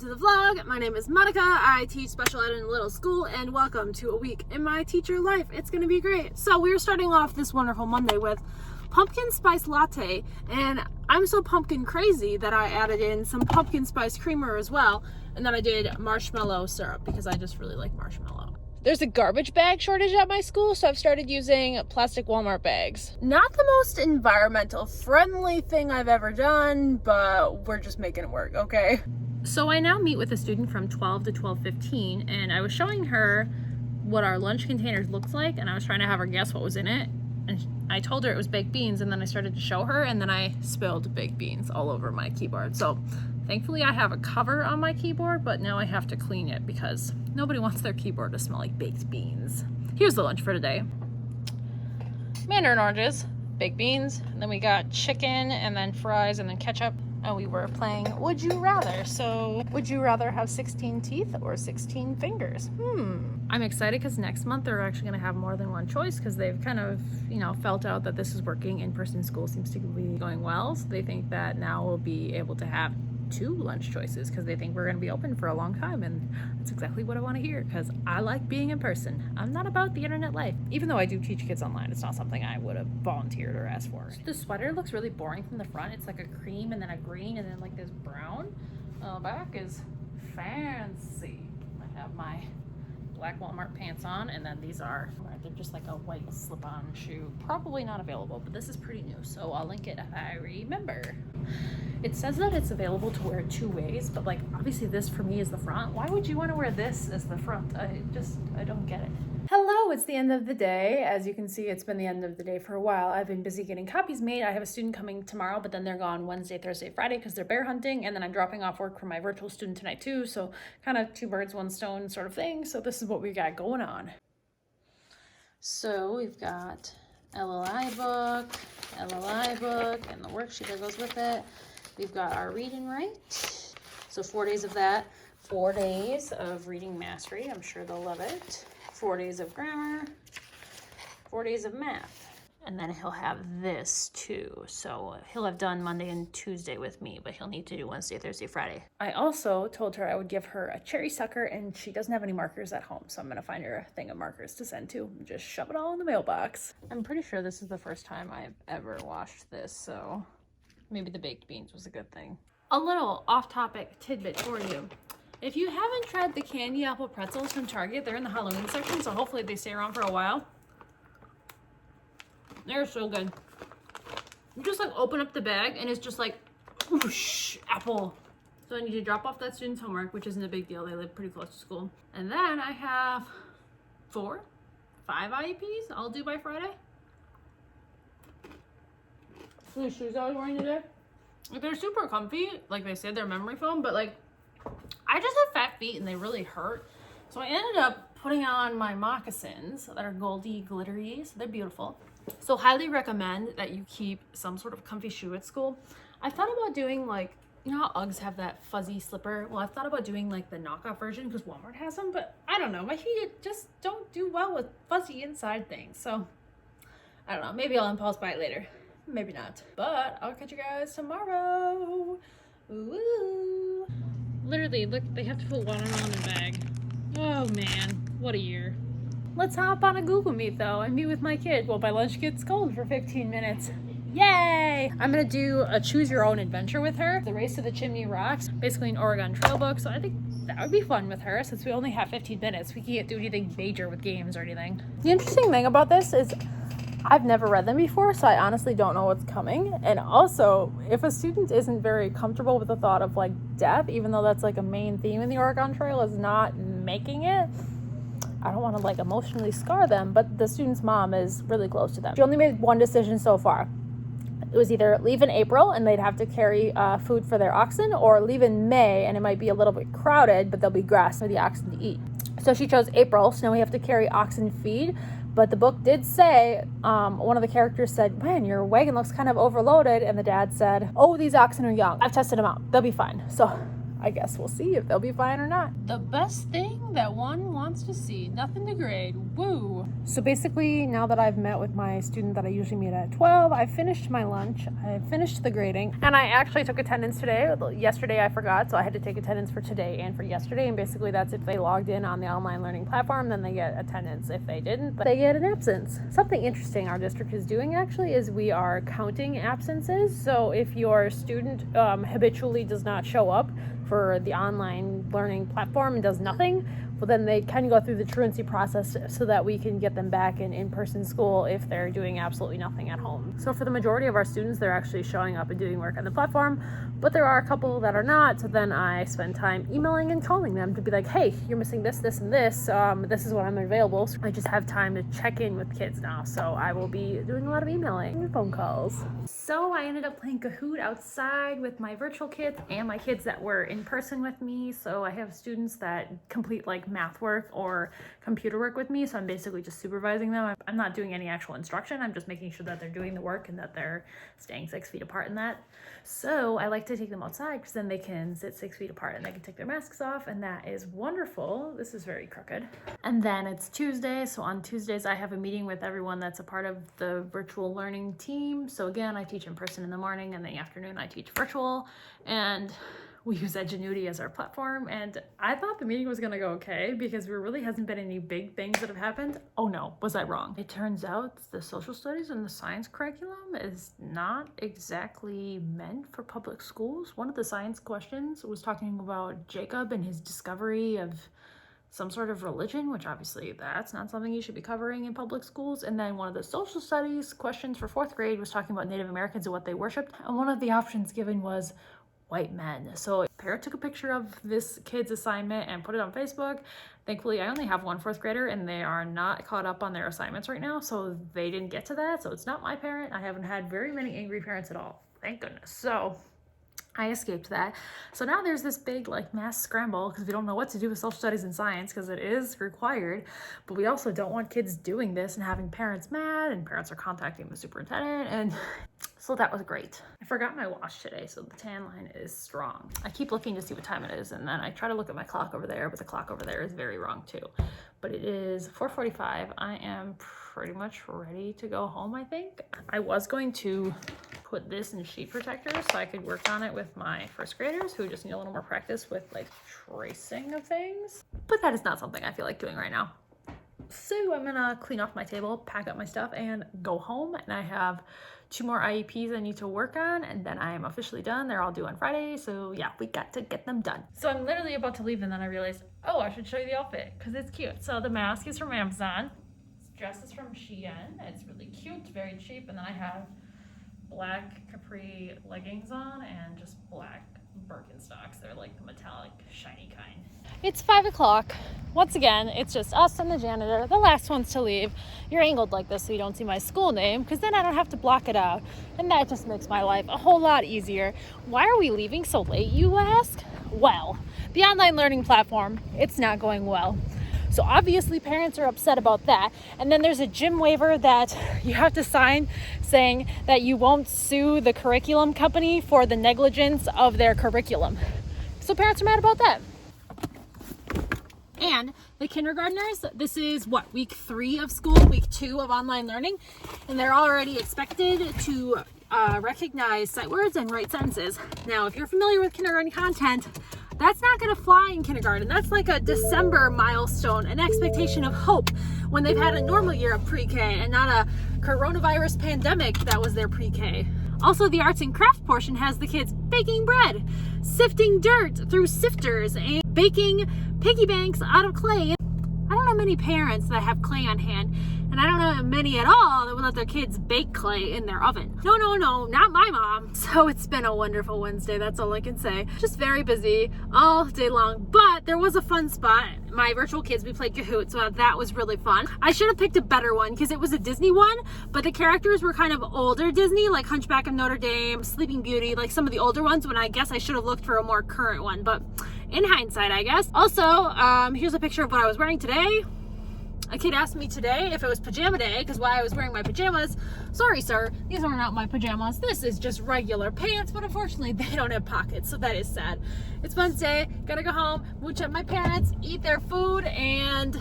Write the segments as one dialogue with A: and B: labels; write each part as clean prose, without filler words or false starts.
A: welcome to the vlog. My name is Monica. I teach special ed in a little school, and welcome to a week in my teacher life. It's gonna be great. So we're starting off this wonderful Monday with pumpkin spice latte, and I'm so pumpkin crazy that I added in some pumpkin spice creamer as well, and then I did marshmallow syrup because I just really like marshmallow. There's a garbage bag shortage at my school, so I've started using plastic Walmart bags. Not the most environmental friendly thing I've ever done, but we're just making it work, okay? So I now meet with a student from 12 to 12:15, and I was showing her what our lunch containers looked like, and I was trying to have her guess what was in it. And I told her it was baked beans, and then I started to show her, and then I spilled baked beans all over my keyboard. So thankfully I have a cover on my keyboard, but now I have to clean it because nobody wants their keyboard to smell like baked beans. Here's the lunch for today. Mandarin oranges, baked beans, and then we got chicken, and then fries, and then ketchup. And we were playing Would You Rather. So, would you rather have 16 teeth or 16 fingers? I'm excited because next month they're actually going to have more than one choice because they've kind of, felt out that this is working. In-person school seems to be going well. So they think that now we'll be able to have 2 lunch choices because they think we're going to be open for a long time, and that's exactly what I want to hear because I like being in person. I'm not about the internet life. Even though I do teach kids online, it's not something I would have volunteered or asked for. The sweater looks really boring from the front. It's like a cream and then a green and then like this brown. The back is fancy. I have my black Walmart pants on, and then they're just like a white slip-on shoe. Probably not available, but this is pretty new, so I'll link it if I remember. It says that it's available to wear 2 ways, but like obviously this for me is the front. Why would you want to wear this as the front? I don't get it. Hello, it's the end of the day. As you can see, it's been the end of the day for a while. I've been busy getting copies made. I have a student coming tomorrow, but then they're gone Wednesday, Thursday, Friday because they're bear hunting, and then I'm dropping off work for my virtual student tonight too, so kind of 2 birds, 1 stone sort of thing. So this is what we got going on. So we've got LLI book, and the worksheet that goes with it. We've got our read and write. So 4 days of that. 4 days of reading mastery. I'm sure they'll love it. 4 days of grammar. 4 days of math. And then he'll have this too. So he'll have done Monday and Tuesday with me, but he'll need to do Wednesday, Thursday, Friday. I also told her I would give her a cherry sucker, and she doesn't have any markers at home. So I'm gonna find her a thing of markers to send to and just shove it all in the mailbox. I'm pretty sure this is the first time I've ever washed this, so maybe the baked beans was a good thing. A little off-topic tidbit for you. If you haven't tried the candy apple pretzels from Target, they're in the Halloween section, so hopefully they stay around for a while. They're so good. You just like open up the bag and it's just like, whoosh, apple. So I need to drop off that student's homework, which isn't a big deal. They live pretty close to school. And then I have 5 IEPs I'll do by Friday. These shoes I was wearing today, like, they're super comfy. Like they said, they're memory foam, but like I just have fat feet and they really hurt. So I ended up putting on my moccasins that are goldy glittery, so they're beautiful. So highly recommend that you keep some sort of comfy shoe at school. I thought about doing like, how Uggs have that fuzzy slipper? Well, I thought about doing like the knockoff version because Walmart has them, but I don't know. My feet just don't do well with fuzzy inside things. So I don't know. Maybe I'll impulse buy it later. Maybe not. But I'll catch you guys tomorrow. Ooh. Literally, look, they have to put watermelon in the bag. Oh man, what a year. Let's hop on a Google Meet though and meet with my kid while my lunch gets cold for 15 minutes. Yay! I'm gonna do a choose your own adventure with her. The Race to the Chimney Rocks, basically an Oregon Trail book. So I think that would be fun with her since we only have 15 minutes. We can't do anything major with games or anything. The interesting thing about this is I've never read them before, so I honestly don't know what's coming. And also, if a student isn't very comfortable with the thought of like death, even though that's like a main theme in the Oregon Trail, is not making it, I don't want to like emotionally scar them, but the student's mom is really close to them. She only made one decision so far. It was either leave in April and they'd have to carry food for their oxen, or leave in May and it might be a little bit crowded, but there'll be grass for the oxen to eat. So she chose April, so now we have to carry oxen feed. But the book did say, one of the characters said, man, your wagon looks kind of overloaded. And the dad said, oh, these oxen are young. I've tested them out. They'll be fine. So I guess we'll see if they'll be fine or not. The best thing Nothing that one wants to see. Nothing to grade. Woo! So basically, now that I've met with my student that I usually meet at 12, I finished my lunch, I finished the grading, and I actually took attendance today. Yesterday I forgot, so I had to take attendance for today and for yesterday, and basically that's if they logged in on the online learning platform, then they get attendance. If they didn't, they get an absence. Something interesting our district is doing actually is we are counting absences. So if your student habitually does not show up for the online learning platform and does nothing, well, then they can go through the truancy process so that we can get them back in in-person school if they're doing absolutely nothing at home. So for the majority of our students, they're actually showing up and doing work on the platform, but there are a couple that are not. So then I spend time emailing and calling them to be like, hey, you're missing this, this, and this. This is when I'm available. So I just have time to check in with kids now. So I will be doing a lot of emailing and phone calls. So I ended up playing Kahoot outside with my virtual kids and my kids that were in person with me. So I have students that complete like math work or computer work with me, so I'm basically just supervising them. I'm not doing any actual instruction. I'm just making sure that they're doing the work and that they're staying 6 feet apart in that. So I like to take them outside because then they can sit 6 feet apart and they can take their masks off, and that is wonderful. This is very crooked. And then it's Tuesday, so on Tuesdays I have a meeting with everyone that's a part of the virtual learning team. So again, I teach in person in the morning, and in the afternoon I teach virtual, and we use Edgenuity as our platform, and I thought the meeting was gonna go okay because there really hasn't been any big things that have happened. Oh no, was I wrong? It turns out the social studies and the science curriculum is not exactly meant for public schools. One of the science questions was talking about Jacob and his discovery of some sort of religion, which obviously that's not something you should be covering in public schools. And then one of the social studies questions for 4th grade was talking about Native Americans and what they worshiped. And one of the options given was white men. So a parent took a picture of this kid's assignment and put it on Facebook. Thankfully, I only have one 4th grader and they are not caught up on their assignments right now, so they didn't get to that. So it's not my parent. I haven't had very many angry parents at all, thank goodness. So I escaped that. So now there's this big like mass scramble because we don't know what to do with social studies and science because it is required, but we also don't want kids doing this and having parents mad, and parents are contacting the superintendent, and so that was great. I forgot my watch today, so the tan line is strong. I keep looking to see what time it is, and then I try to look at my clock over there, but the clock over there is very wrong too. But it is 4:45. I am pretty much ready to go home, I think. I was going to put this in sheet protectors so I could work on it with my 1st graders who just need a little more practice with like tracing of things. But that is not something I feel like doing right now. So I'm gonna clean off my table, pack up my stuff, and go home. And I have 2 more IEPs I need to work on, and then I am officially done. They're all due on Friday, so yeah, we got to get them done. So I'm literally about to leave, and then I realized, oh, I should show you the outfit because it's cute. So the mask is from Amazon. This dress is from Shein. It's really cute, very cheap, and then I have black capri leggings on and just black Birkenstocks. They're like the metallic, shiny kind. It's 5 o'clock. Once again, it's just us and the janitor, the last ones to leave. You're angled like this so you don't see my school name, because then I don't have to block it out. And that just makes my life a whole lot easier. Why are we leaving so late, you ask? Well, the online learning platform, it's not going well. So obviously parents are upset about that. And then there's a gym waiver that you have to sign saying that you won't sue the curriculum company for the negligence of their curriculum. So parents are mad about that. And the kindergartners, this is what, week 3 of school, week 2 of online learning, and they're already expected to recognize sight words and write sentences. Now, if you're familiar with kindergarten content, that's not going to fly in kindergarten. That's like a December milestone, an expectation of hope when they've had a normal year of pre-K and not a coronavirus pandemic that was their pre-K. Also, the arts and craft portion has the kids baking bread, sifting dirt through sifters, and baking piggy banks out of clay. I don't know many parents that have clay on hand, and I don't know many at all that would let their kids bake clay in their oven. No, not my mom. So it's been a wonderful Wednesday, that's all I can say. Just very busy all day long, but there was a fun spot. My virtual kids, we played Kahoot, so that was really fun. I should have picked a better one because it was a Disney one, but the characters were kind of older Disney, like Hunchback of Notre Dame, Sleeping Beauty, like some of the older ones, when I guess I should have looked for a more current one, but in hindsight, I guess. Also, here's a picture of what I was wearing today. A kid asked me today if it was pajama day, because while I was wearing my pajamas, sorry sir, these are not my pajamas. This is just regular pants, but unfortunately they don't have pockets, so that is sad. It's Wednesday, gotta go home, mooch at my parents, eat their food, and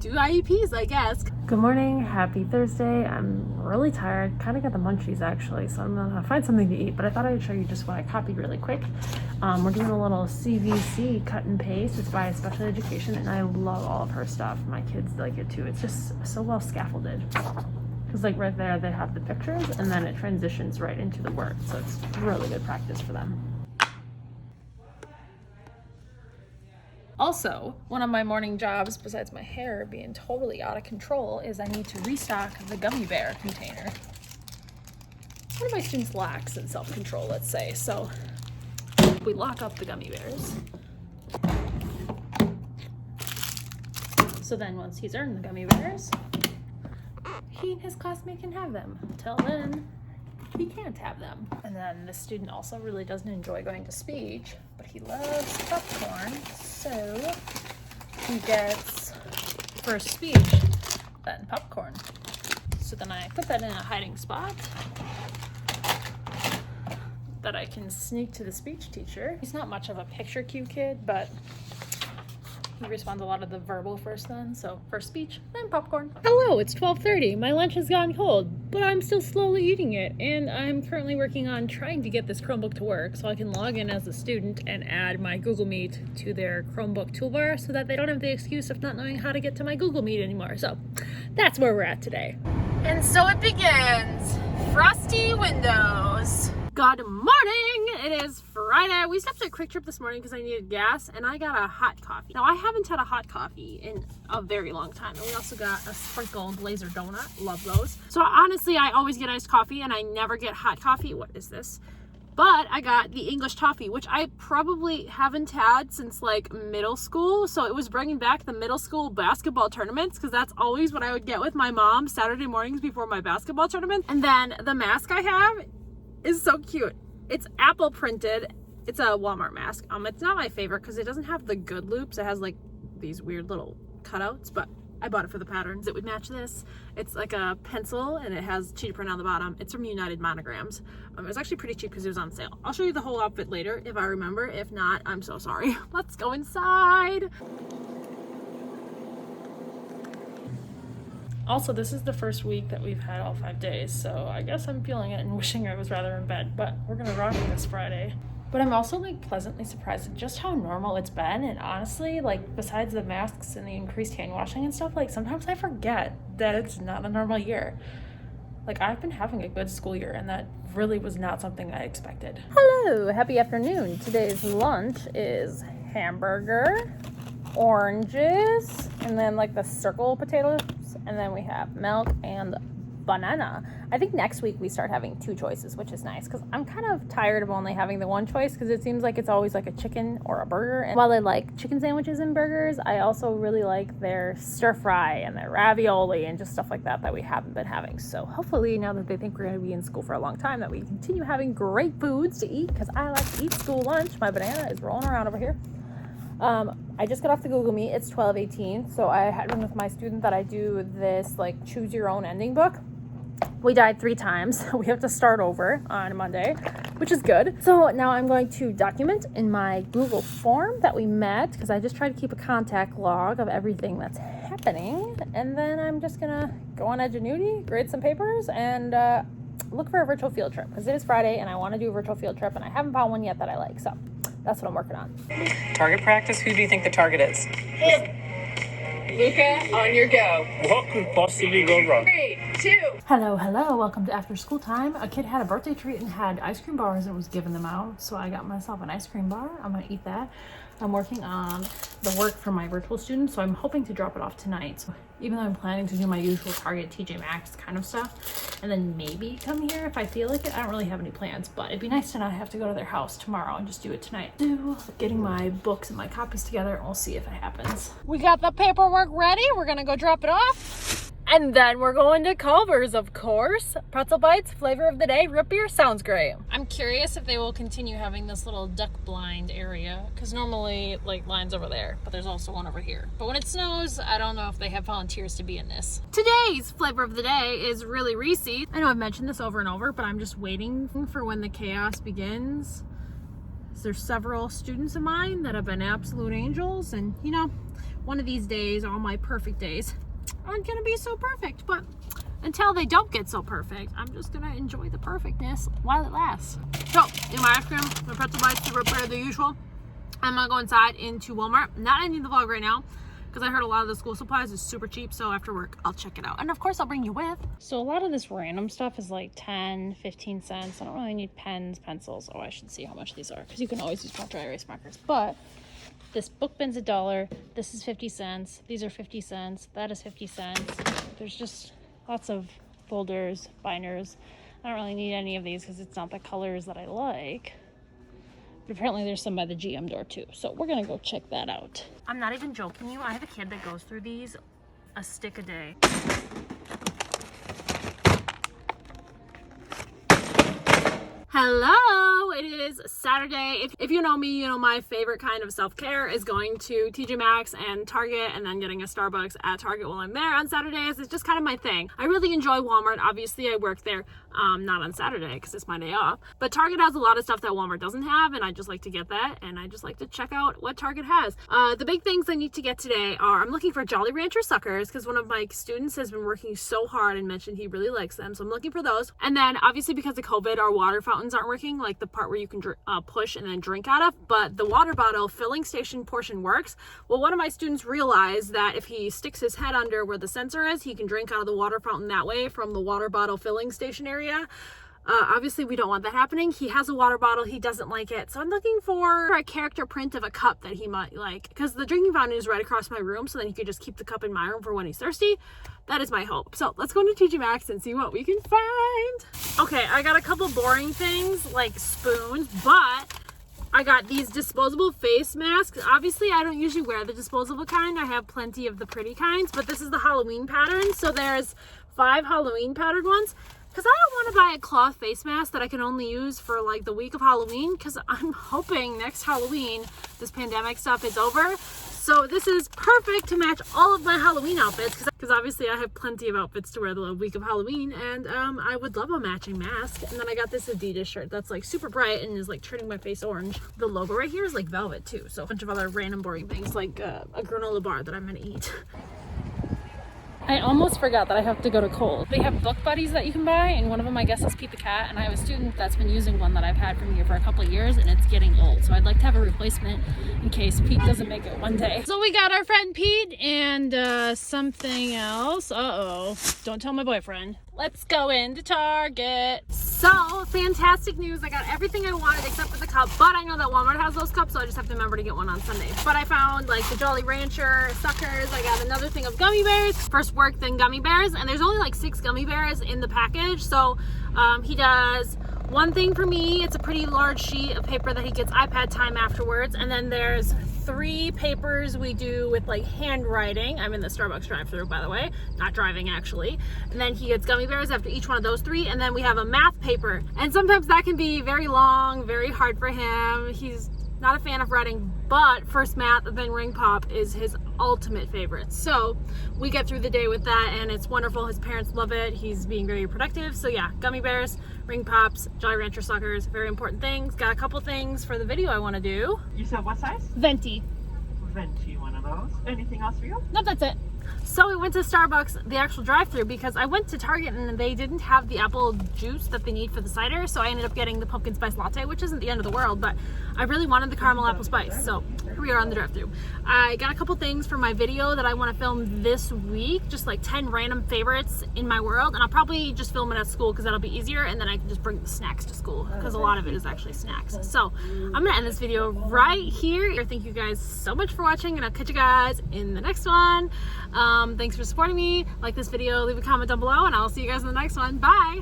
A: do IEPs, I guess. Good morning, happy Thursday. I'm really tired, kind of got the munchies actually, so I'm gonna find something to eat, but I thought I'd show you just what I copied really quick. We're doing a little CVC cut and paste. It's by Special Education, and I love all of her stuff. My kids like it too. It's just so well scaffolded. Because like right there, they have the pictures, and then it transitions right into the work, so it's really good practice for them. Also, one of my morning jobs, besides my hair being totally out of control, is I need to restock the gummy bear container. One of my students lacks in self-control, let's say, so we lock up the gummy bears. So then once he's earned the gummy bears, he and his classmate can have them. Until then, he can't have them. And then this student also really doesn't enjoy going to speech, but he loves popcorn, so he gets first speech, then popcorn. So then I put that in a hiding spot that I can sneak to the speech teacher. He's not much of a picture cue kid, but he responds a lot of the verbal first then, so first speech, then popcorn. Hello, it's 12:30. My lunch has gone cold, but I'm still slowly eating it, and I'm currently working on trying to get this Chromebook to work so I can log in as a student and add my Google Meet to their Chromebook toolbar so that they don't have the excuse of not knowing how to get to my Google Meet anymore. So that's where we're at today. And so it begins. Frosty windows. Good morning! It is Friday. We stopped at Quick Trip this morning because I needed gas, and I got a hot coffee. Now, I haven't had a hot coffee in a very long time, and we also got a sprinkle blazer donut. Love those. So honestly, I always get iced coffee, and I never get hot coffee. What is this? But I got the English toffee, which I probably haven't had since like middle school. So it was bringing back the middle school basketball tournaments, because that's always what I would get with my mom Saturday mornings before my basketball tournament. And then the mask I have is so cute. It's Apple printed. It's a Walmart mask. It's not my favorite because it doesn't have the good loops. It has like these weird little cutouts, but I bought it for the patterns. It would match this. It's like a pencil and it has cheetah print on the bottom. It's from United Monograms. It was actually pretty cheap because it was on sale. I'll show you the whole outfit later if I remember. If not, I'm so sorry. Let's go inside. Also, this is the first week that we've had all 5 days, so I guess I'm feeling it and wishing I was rather in bed, but we're gonna rock this Friday. But I'm also like pleasantly surprised at just how normal it's been, and honestly, like besides the masks and the increased hand washing and stuff, like sometimes I forget that it's not a normal year. Like I've been having a good school year, and that really was not something I expected. Hello, happy afternoon. Today's lunch is hamburger, oranges, and then like the circle potatoes, and then we have milk and banana. I think next week we start having 2 choices, which is nice because I'm kind of tired of only having the one choice because it seems like it's always like a chicken or a burger. And while I like chicken sandwiches and burgers, I also really like their stir fry and their ravioli and just stuff like that we haven't been having. So hopefully now that they think we're going to be in school for a long time, that we continue having great foods to eat, because I like to eat school lunch. My banana is rolling around over here. I just got off the Google Meet. It's 12:18, so I had been with my student that I do this like choose your own ending book. We died 3 times. We have to start over on Monday, which is good. So now I'm going to document in my Google form that we met, because I just try to keep a contact log of everything that's happening, and then I'm just gonna go on Edgenuity, grade some papers, and look for a virtual field trip, because it is Friday and I want to do a virtual field trip, and I haven't found one yet that I like, so that's what I'm working on.
B: Target practice, who do you think the target is? Luca, on your go.
C: What could possibly go wrong?
B: 3, 2.
A: Hello, welcome to after school time. A kid had a birthday treat and had ice cream bars and was giving them out, so I got myself an ice cream bar. I'm gonna eat that. I'm working on the work for my virtual students, so I'm hoping to drop it off tonight. So even though I'm planning to do my usual Target, TJ Maxx kind of stuff, and then maybe come here if I feel like it. I don't really have any plans, but it'd be nice to not have to go to their house tomorrow and just do it tonight. Getting my books and my copies together, and we'll see if it happens. We got the paperwork ready. We're gonna go drop it off. And then we're going to Culver's, of course. Pretzel bites, flavor of the day, root beer, sounds great. I'm curious if they will continue having this little duck blind area, because normally like lines over there, but there's also one over here. But when it snows, I don't know if they have volunteers to be in this. Today's flavor of the day is really Reese's. I know I've mentioned this over and over, but I'm just waiting for when the chaos begins. There's several students of mine that have been absolute angels, and you know, one of these days, all my perfect days aren't gonna be so perfect, but until they don't get so perfect, I'm just gonna enjoy the perfectness while it lasts. So, in my ice cream, my pretzel bites, the root beer, the usual. I'm gonna go inside into Walmart. Not ending the vlog right now, because I heard a lot of the school supplies is super cheap, so after work, I'll check it out. And of course, I'll bring you with. So a lot of this random stuff is like 10, 15 cents. I don't really need pens, pencils. Oh, I should see how much these are, because you can always use more dry erase markers. But this book bin's $1. This is 50 cents. These are 50 cents. That is 50 cents. There's just lots of folders, binders. I don't really need any of these because it's not the colors that I like. But apparently there's some by the GM door too. So we're gonna go check that out. I'm not even joking you. I have a kid that goes through these a stick a day. Hello, it is Saturday. If you know me, you know my favorite kind of self-care is going to TJ Maxx and Target and then getting a Starbucks at Target while I'm there on Saturdays. It's just kind of my thing. I really enjoy Walmart. Obviously, I work there, not on Saturday because it's my day off. But Target has a lot of stuff that Walmart doesn't have, and I just like to get that, and I just like to check out what Target has. The big things I need to get today are, I'm looking for Jolly Rancher suckers because one of my students has been working so hard and mentioned he really likes them, so I'm looking for those. And then obviously because of COVID, our water fountains aren't working, like the part where you can push and then drink out of, but the water bottle filling station portion works. Well, one of my students realized that if he sticks his head under where the sensor is, he can drink out of the water fountain that way from the water bottle filling station area. Obviously we don't want that happening. He has a water bottle, he doesn't like it, so I'm looking for a character print of a cup that he might like, because the drinking fountain is right across my room, so then he could just keep the cup in my room for when he's thirsty. That is my hope. So let's go into TJ Maxx and see what we can find. Okay, I got a couple boring things like spoons, but I got these disposable face masks. Obviously, I don't usually wear the disposable kind. I have plenty of the pretty kinds, but this is the Halloween pattern. So there's 5 Halloween patterned ones. Because I don't want to buy a cloth face mask that I can only use for like the week of Halloween, because I'm hoping next Halloween this pandemic stuff is over. So this is perfect to match all of my Halloween outfits, because obviously I have plenty of outfits to wear the week of Halloween, and I would love a matching mask. And then I got this Adidas shirt that's like super bright and is like turning my face orange. The logo right here is like velvet too, so a bunch of other random boring things like a granola bar that I'm gonna eat. I almost forgot that I have to go to Kohl's. They have book buddies that you can buy, and one of them I guess is Pete the Cat, and I have a student that's been using one that I've had from here for a couple of years, and it's getting old, so I'd like to have a replacement in case Pete doesn't make it one day. So we got our friend Pete and something else. Uh-oh, don't tell my boyfriend. Let's go into Target. So, fantastic news. I got everything I wanted except for the cup, but I know that Walmart has those cups, so I just have to remember to get one on Sunday. But I found like the Jolly Rancher suckers. I got another thing of gummy bears. First work, then gummy bears. And there's only like 6 gummy bears in the package. So he does one thing for me. It's a pretty large sheet of paper that he gets iPad time afterwards. And then there's 3 papers we do with like handwriting. I'm in the Starbucks drive-thru, by the way, not driving actually. And then he gets gummy bears after each one of those 3. And then we have a math paper. And sometimes that can be very long, very hard for him. He's not a fan of writing, but first math, then ring pop is his ultimate favorite. So we get through the day with that, and it's wonderful. His parents love it. He's being very productive. So yeah, gummy bears, ring pops, Jolly Rancher suckers, very important things. Got a couple things for the video I want to do.
D: You said what size?
A: Venti.
D: Venti, one of those. Anything else for you?
A: No, that's it. So we went to Starbucks, the actual drive-thru, because I went to Target and they didn't have the apple juice that they need for the cider, so I ended up getting the pumpkin spice latte, which isn't the end of the world, but I really wanted the caramel apple spice, so here we are on the drive-thru. I got a couple things for my video that I want to film this week, just like 10 random favorites in my world, and I'll probably just film it at school because that'll be easier, and then I can just bring the snacks to school, because a lot of it is actually snacks. So I'm gonna end this video right here. Thank you guys so much for watching, and I'll catch you guys in the next one. Thanks for supporting me. Like this video, leave a comment down below, and I'll see you guys in the next one. Bye!